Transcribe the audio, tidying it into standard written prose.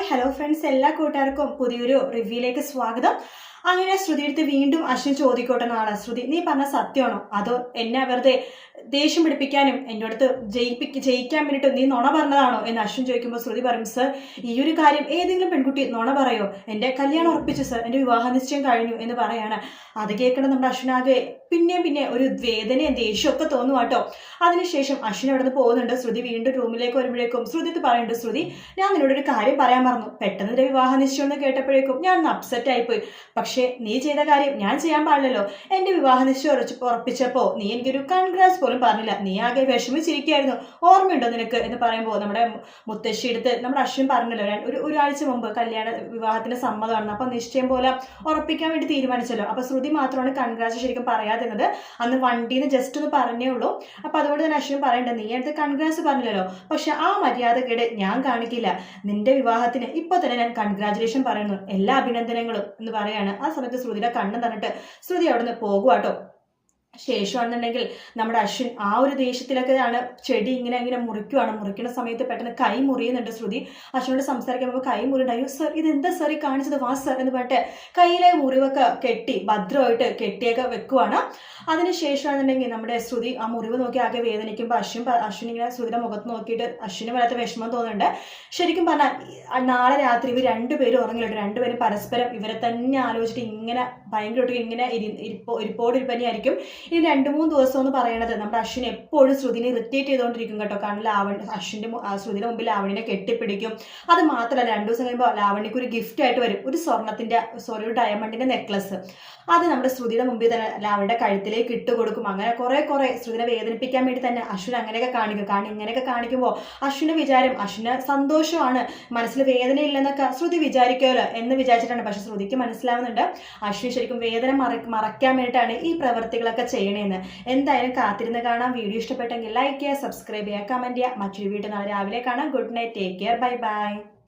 Hello friends, എല്ലാ കൂട്ടുകാർക്കും പുതിയൊരു റിവ്യൂയിലേക്ക് സ്വാഗതം. അങ്ങനെ ശ്രുതി എടുത്ത് വീണ്ടും അശ്വിൻ ചോദിക്കോട്ടെ, നാളെ ശ്രുതി നീ പറഞ്ഞ സത്യമാണോ അതോ എന്നെ വെറുതെ ദേഷ്യം പിടിപ്പിക്കാനും എൻ്റെ അടുത്ത് ജയിക്കാൻ വേണ്ടിയിട്ട് നീ നുണ പറഞ്ഞതാണോ എന്ന് അശ്വിൻ ചോദിക്കുമ്പോൾ ശ്രുതി പറയും, സർ ഈ ഒരു കാര്യം ഏതെങ്കിലും പെൺകുട്ടി നുണ പറയോ? എൻ്റെ കല്യാണം ഉറപ്പിച്ചു സർ, എൻ്റെ വിവാഹ നിശ്ചയം കഴിഞ്ഞു എന്ന് പറയാണ്. അത് കേൾക്കണം നമ്മുടെ അശ്വിനാകെ പിന്നെ ഒരു വേദനയും ദേഷ്യമൊക്കെ തോന്നും കേട്ടോ. അതിനുശേഷം അശ്വിൻ അവിടെ നിന്ന് പോകുന്നുണ്ട്. ശ്രുതി വീണ്ടും റൂമിലേക്ക് വരുമ്പോഴേക്കും ശ്രുതി പറയുന്നുണ്ട്, ശ്രുതി ഞാൻ നിന്നോട് ഒരു കാര്യം പറയാൻ മറന്നു. പെട്ടെന്ന് നിന്റെ വിവാഹ നിശ്ചയം എന്ന് കേട്ടപ്പോഴേക്കും ഞാൻ അപ്സെറ്റ് ആയിപ്പോയി. പക്ഷേ നീ ചെയ്ത കാര്യം ഞാൻ ചെയ്യാൻ പാടില്ലല്ലോ. എൻ്റെ വിവാഹ നിശ്ചയം ഉറപ്പിച്ചപ്പോൾ നീ എനിക്കൊരു കൺഗ്രാറ്റ്സ് പോലും പറഞ്ഞില്ല. നീ ആകെ വിഷമിച്ചിരിക്കുകയായിരുന്നു. ഓർമ്മയുണ്ടോ നിനക്ക് എന്ന് പറയുമ്പോൾ നമ്മുടെ മുത്തശ്ശി എടുത്ത് നമ്മുടെ അശ്വിൻ പറഞ്ഞല്ലോ, ഒരാഴ്ച മുമ്പ് വിവാഹത്തിന് സമ്മതമാണ്, അപ്പൊ നിശ്ചയം പോലെ ഉറപ്പിക്കാൻ വേണ്ടി തീരുമാനിച്ചല്ലോ. അപ്പൊ ശ്രുതി മാത്രമാണ് കൺഗ്രാറ്റ്സ് ശരിക്കും പറയാതിരുന്നത്. അന്ന് വണ്ടിന്ന് ജസ്റ്റ് ഒന്ന് പറഞ്ഞേ ഉള്ളൂ. അപ്പൊ അതുകൊണ്ട് തന്നെ അശ്വിൻ പറയണ്ടേ, നീ അടുത്ത് കൺഗ്രാറ്റ്സ് പറഞ്ഞില്ലല്ലോ, പക്ഷെ ആ മര്യാദക്കേട് ഞാൻ കാണിക്കില്ല. നിന്റെ വിവാഹത്തിന് ഇപ്പൊ തന്നെ ഞാൻ കൺഗ്രാറ്റുലേഷൻ പറയുന്നു, എല്ലാ അഭിനന്ദനങ്ങളും എന്ന് പറയാണ്. ആ സമയത്ത് ശ്രുതിയുടെ കണ്ണ് തന്നിട്ട് ശ്രുതി അവിടെ നിന്ന് പോകുവാട്ടോ. ശേഷമാണെന്നുണ്ടെങ്കിൽ നമ്മുടെ അശ്വിൻ ആ ഒരു ദേഷ്യത്തിലൊക്കെയാണ് ചെടി ഇങ്ങനെ മുറിക്കുന്ന സമയത്ത് പെട്ടെന്ന് കൈ മുറിയുന്നുണ്ട്. ശ്രുതി അശ്വിനോട് സംസാരിക്കുമ്പോൾ കൈ മുറിയുണ്ട്. അയ്യോ സർ, ഇതെന്താ സർ ഈ കാണിച്ചത്, വാ സർ എന്ന് പറഞ്ഞിട്ട് കയ്യിലെ മുറിവൊക്കെ കെട്ടി ഭദ്രമായിട്ട് കെട്ടിയൊക്കെ വെക്കുവാണ്. അതിനുശേഷമാണെന്നുണ്ടെങ്കിൽ നമ്മുടെ ശ്രുതി ആ മുറിവ് നോക്കി ആകെ വേദനിക്കുമ്പോൾ അശ്വിൻ ഇങ്ങനെ ശ്രുതിയുടെ മുഖത്ത് നോക്കിയിട്ട് അശ്വിന് വല്ലാത്ത വിഷമം തോന്നുന്നുണ്ട്. ശരിക്കും പറഞ്ഞാൽ നാളെ രാത്രി ഇവർ രണ്ടുപേരും ഉറങ്ങിലുണ്ട്. രണ്ടുപേരും പരസ്പരം ഇവരെ തന്നെ ആലോചിച്ചിട്ട് ഇങ്ങനെ ഭയങ്കരമായിട്ട് ഇങ്ങനെ ഇരിപ്പോടിരിപ്പന്നെയായിരിക്കും ഈ 2-3 ദിവസം എന്ന് പറയുന്നത്. നമ്മുടെ അശ്വിൻ എപ്പോഴും ശ്രുതിനെ ഇറിറ്റേറ്റ് ചെയ്തുകൊണ്ടിരിക്കും കേട്ടോ. കാരണം ശ്രുതിയുടെ മുമ്പിൽ ലാവണ്യനെ കെട്ടിപ്പിടിക്കും. അത് മാത്രമല്ല 2 ദിവസം കഴിയുമ്പോൾ ലാവണ്യക്ക് ഒരു ഗിഫ്റ്റ് ആയിട്ട് വരും, ഒരു ഡയമണ്ടിന്റെ നെക്ലസ്. അത് നമ്മുടെ ശ്രുതിയുടെ മുമ്പിൽ തന്നെ ലാവണ്യയുടെ കഴുത്തിലേക്ക് ഇട്ട് കൊടുക്കും. അങ്ങനെ കുറെ ശ്രുതിനെ വേദനിപ്പിക്കാൻ വേണ്ടി തന്നെ അശ്വിൻ അങ്ങനെയൊക്കെ കാണിക്കും. കാരണം ഇങ്ങനെയൊക്കെ കാണിക്കുമ്പോൾ അശ്വിന്റെ വിചാരം അശ്വിന് സന്തോഷമാണ്, മനസ്സിൽ വേദനയില്ലെന്നൊക്കെ ശ്രുതി വിചാരിക്കുമല്ലോ എന്ന് വിചാരിച്ചിട്ടാണ്. പക്ഷെ ശ്രുതിക്ക് മനസ്സിലാവുന്നുണ്ട് അശ്വിൻ ശരിക്കും വേദന മറയ്ക്കാൻ വേണ്ടിയിട്ടാണ് ഈ പ്രവർത്തികളൊക്കെ ചെയ്യണേന്ന്. എന്തായാലും കാത്തിരുന്ന് കാണാം. വീഡിയോ ഇഷ്ടപ്പെട്ടെങ്കിൽ ലൈക്ക് ചെയ്യുക, സബ്സ്ക്രൈബ് ചെയ്യുക, കമന്റ് ചെയ്യുക. മറ്റൊരു വീഡിയോ നാളെ രാവിലെ കാണാം. Good night, take care, bye bye.